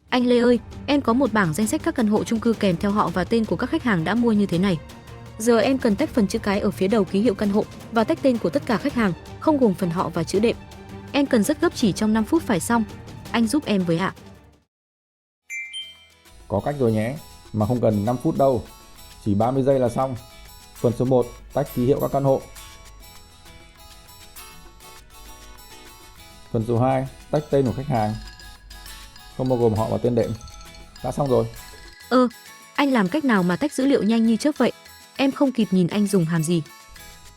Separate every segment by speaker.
Speaker 1: Anh Lê ơi, em có một bảng danh sách các căn hộ chung cư kèm theo họ và tên của các khách hàng đã mua như thế này. Giờ em cần tách phần chữ cái ở phía đầu ký hiệu căn hộ và tách tên của tất cả khách hàng, không gồm phần họ và chữ đệm. Em cần rất gấp, chỉ trong 5 phút phải xong. Anh giúp em với ạ.
Speaker 2: Có cách rồi nhé, mà không cần 5 phút đâu, chỉ 30 giây là xong. Phần số 1, tách ký hiệu các căn hộ. Phần số 2, tách tên của khách hàng, không bao gồm họ và tên đệm. Đã xong rồi.
Speaker 1: Anh làm cách nào mà tách dữ liệu nhanh như chớp vậy? Em không kịp nhìn anh dùng hàm gì.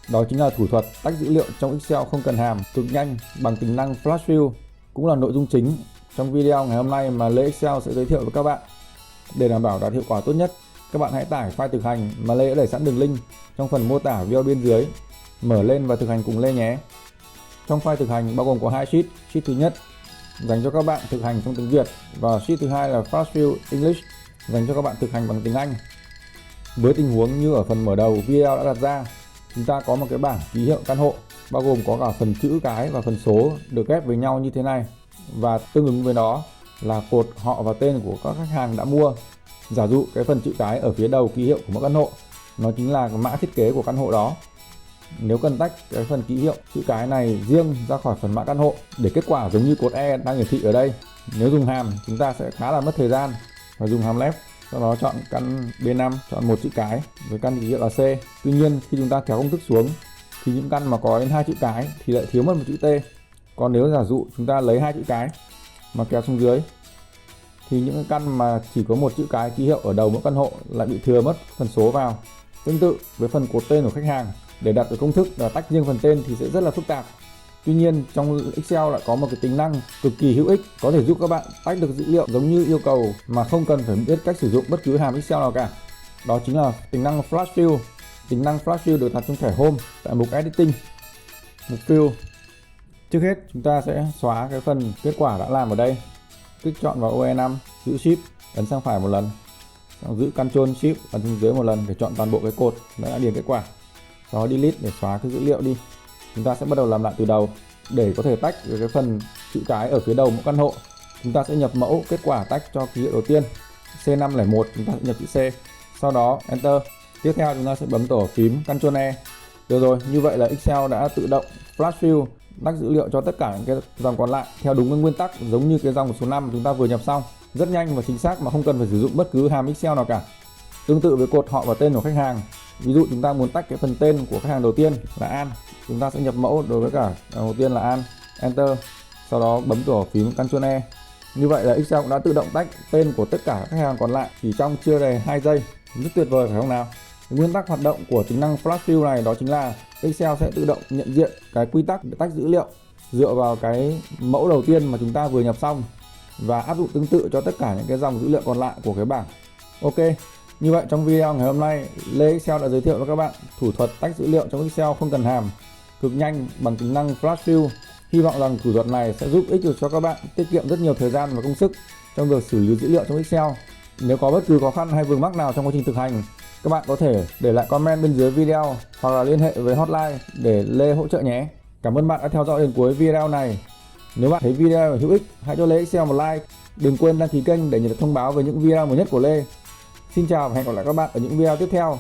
Speaker 2: Đó chính là thủ thuật tách dữ liệu trong Excel không cần hàm, cực nhanh bằng tính năng Flash Fill, cũng là nội dung chính trong video ngày hôm nay mà Lê Excel sẽ giới thiệu với các bạn. Để đảm bảo đạt hiệu quả tốt nhất, các bạn hãy tải file thực hành mà Lê đã để sẵn đường link trong phần mô tả video bên dưới, mở lên và thực hành cùng Lê nhé. Trong file thực hành bao gồm có 2 sheet, sheet thứ nhất dành cho các bạn thực hành trong tiếng Việt và sheet thứ hai là Flash Fill English dành cho các bạn thực hành bằng tiếng Anh. Với tình huống như ở phần mở đầu video đã đặt ra, chúng ta có một cái bảng ký hiệu căn hộ bao gồm có cả phần chữ cái và phần số được ghép với nhau như thế này, và tương ứng với đó là cột họ và tên của các khách hàng đã mua. Giả dụ cái phần chữ cái ở phía đầu ký hiệu của mỗi căn hộ nó chính là cái mã thiết kế của căn hộ đó. Nếu cần tách cái phần ký hiệu chữ cái này riêng ra khỏi phần mã căn hộ để kết quả giống như cột E đang hiển thị ở đây, nếu dùng hàm chúng ta sẽ khá là mất thời gian. Và dùng hàm left, sau đó chọn căn B5, chọn một chữ cái với căn ký hiệu là C. Tuy nhiên khi chúng ta kéo công thức xuống thì những căn mà có đến 2 chữ cái thì lại thiếu mất một chữ T. Còn nếu giả dụ chúng ta lấy 2 chữ cái mà kéo xuống dưới thì những căn mà chỉ có một chữ cái ký hiệu ở đầu mỗi căn hộ lại bị thừa mất phần số vào. Tương tự với phần cột tên của khách hàng, để đặt được công thức là tách riêng phần tên thì sẽ rất là phức tạp. Tuy nhiên trong Excel lại có một cái tính năng cực kỳ hữu ích có thể giúp các bạn tách được dữ liệu giống như yêu cầu mà không cần phải biết cách sử dụng bất cứ hàm Excel nào cả. Đó chính là tính năng Flash Fill. Tính năng Flash Fill được đặt trong thẻ Home tại mục Editing, mục Fill. Trước hết chúng ta sẽ xóa cái phần kết quả đã làm ở đây. Kích chọn vào OE5, giữ Shift, ấn sang phải một lần, giữ Ctrl Shift ấn xuống dưới một lần để chọn toàn bộ cái cột đã điền kết quả. Sau đó Delete để xóa cái dữ liệu đi. Chúng ta sẽ bắt đầu làm lại từ đầu. Để có thể tách cái phần chữ cái ở phía đầu mỗi căn hộ, chúng ta sẽ nhập mẫu kết quả tách cho ký hiệu đầu tiên C501, chúng ta sẽ nhập chữ C, sau đó Enter. Tiếp theo chúng ta sẽ bấm tổ phím Ctrl E. Được rồi, như vậy là Excel đã tự động Flash Fill tách dữ liệu cho tất cả những cái dòng còn lại theo đúng cái nguyên tắc giống như cái dòng số 5 chúng ta vừa nhập xong, rất nhanh và chính xác mà không cần phải sử dụng bất cứ hàm Excel nào cả. Tương tự với cột họ và tên của khách hàng, ví dụ chúng ta muốn tách cái phần tên của khách hàng đầu tiên là An, chúng ta sẽ nhập mẫu đối với cả đầu tiên là An, Enter, sau đó bấm tổ phím Ctrl E. Như vậy là Excel cũng đã tự động tách tên của tất cả các khách hàng còn lại chỉ trong chưa đầy 2 giây, rất tuyệt vời phải không nào? Nguyên tắc hoạt động của tính năng Flash Fill này đó chính là Excel sẽ tự động nhận diện cái quy tắc để tách dữ liệu dựa vào cái mẫu đầu tiên mà chúng ta vừa nhập xong và áp dụng tương tự cho tất cả những cái dòng dữ liệu còn lại của cái bảng. Ok, như vậy trong video ngày hôm nay, Lê Excel đã giới thiệu với các bạn thủ thuật tách dữ liệu trong Excel không cần hàm, cực nhanh bằng tính năng Flash Fill. Hy vọng rằng thủ thuật này sẽ giúp ích được cho các bạn tiết kiệm rất nhiều thời gian và công sức trong việc xử lý dữ liệu trong Excel. Nếu có bất cứ khó khăn hay vướng mắc nào trong quá trình thực hành, các bạn có thể để lại comment bên dưới video hoặc là liên hệ với hotline để Lê hỗ trợ nhé. Cảm ơn bạn đã theo dõi đến cuối video này. Nếu bạn thấy video hữu ích, hãy cho Lê Excel một like. Đừng quên đăng ký kênh để nhận được thông báo về những video mới nhất của Lê. Xin chào và hẹn gặp lại các bạn ở những video tiếp theo.